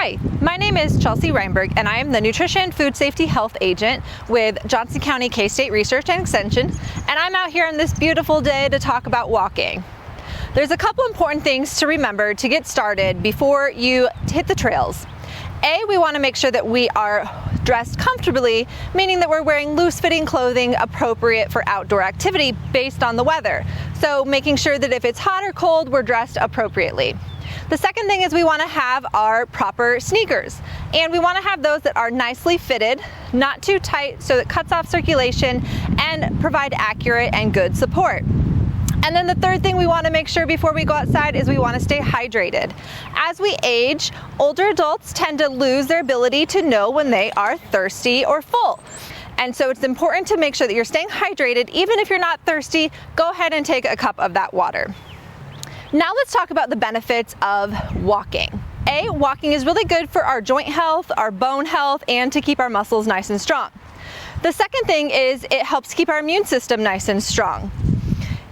Hi, my name is Chelsea Reinberg, and I am the Nutrition, Food Safety, Health Agent with Johnson County K-State Research and Extension, and I'm out here on this beautiful day to talk about walking. There's a couple important things to remember to get started before you hit the trails. A, we want to make sure that we are dressed comfortably, meaning that we're wearing loose-fitting clothing appropriate for outdoor activity based on the weather. So making sure that if it's hot or cold, we're dressed appropriately. The second thing is we want to have our proper sneakers, and we want to have those that are nicely fitted, not too tight so it cuts off circulation, and provide accurate and good support. And then the third thing we want to make sure before we go outside is we want to stay hydrated. As we age, older adults tend to lose their ability to know when they are thirsty or full. And so it's important to make sure that you're staying hydrated. Even if you're not thirsty, go ahead and take a cup of that water. Now let's talk about the benefits of walking. A, walking is really good for our joint health, our bone health, and to keep our muscles nice and strong. The second thing is it helps keep our immune system nice and strong.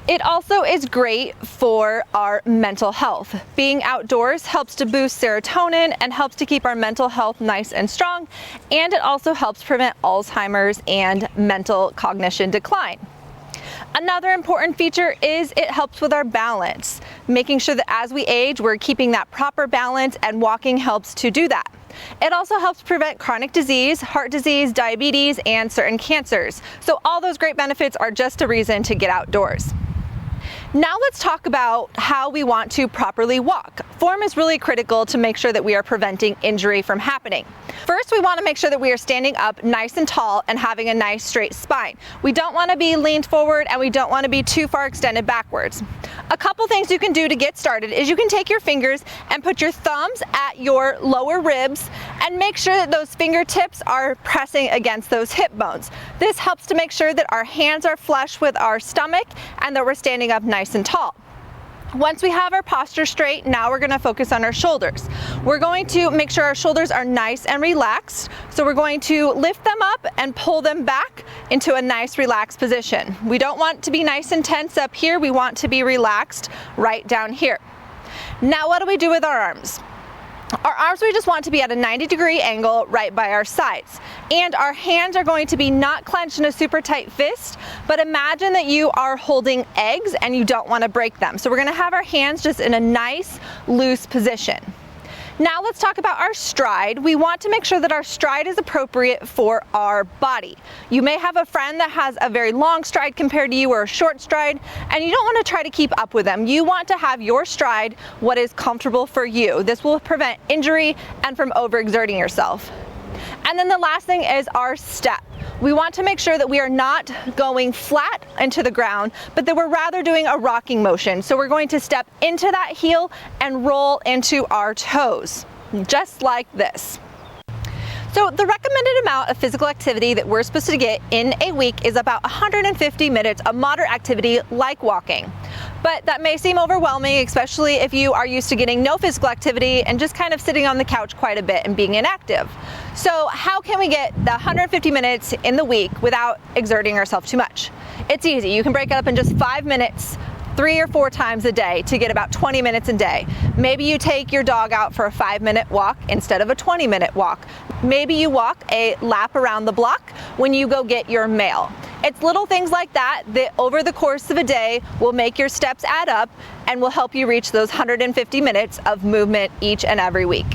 It also is great for our mental health. Being outdoors helps to boost serotonin and helps to keep our mental health nice and strong, and it also helps prevent Alzheimer's and mental cognition decline. Another important feature is it helps with our balance, making sure that as we age, we're keeping that proper balance, and walking helps to do that. It also helps prevent chronic disease, heart disease, diabetes, and certain cancers. So all those great benefits are just a reason to get outdoors. Now let's talk about how we want to properly walk. Form is really critical to make sure that we are preventing injury from happening. First, we want to make sure that we are standing up nice and tall and having a nice straight spine. We don't want to be leaned forward, and we don't want to be too far extended backwards. A couple things you can do to get started is you can take your fingers and put your thumbs at your lower ribs and make sure that those fingertips are pressing against those hip bones. This helps to make sure that our hands are flush with our stomach and that we're standing up nice and tall. Once we have our posture straight, now we're going to focus on our shoulders. We're going to make sure our shoulders are nice and relaxed. So we're going to lift them up and pull them back into a nice relaxed position. We don't want to be nice and tense up here. We want to be relaxed right down here. Now what do we do with our arms? Our arms, we just want to be at a 90-degree angle right by our sides. And our hands are going to be not clenched in a super tight fist, but imagine that you are holding eggs and you don't want to break them. So we're going to have our hands just in a nice, loose position. Now let's talk about our stride. We want to make sure that our stride is appropriate for our body. You may have a friend that has a very long stride compared to you, or a short stride, and you don't want to try to keep up with them. You want to have your stride what is comfortable for you. This will prevent injury and from overexerting yourself. And then the last thing is our step. We want to make sure that we are not going flat into the ground, but that we're rather doing a rocking motion. So we're going to step into that heel and roll into our toes, just like this. So the recommended amount of physical activity that we're supposed to get in a week is about 150 minutes of moderate activity like walking. But that may seem overwhelming, especially if you are used to getting no physical activity and just kind of sitting on the couch quite a bit and being inactive. So how can we get the 150 minutes in the week without exerting ourselves too much? It's easy. You can break it up in just 5 minutes, 3 or 4 times a day to get about 20 minutes a day. Maybe you take your dog out for a 5-minute walk instead of a 20-minute walk. Maybe you walk a lap around the block when you go get your mail. It's little things like that that over the course of a day will make your steps add up and will help you reach those 150 minutes of movement each and every week.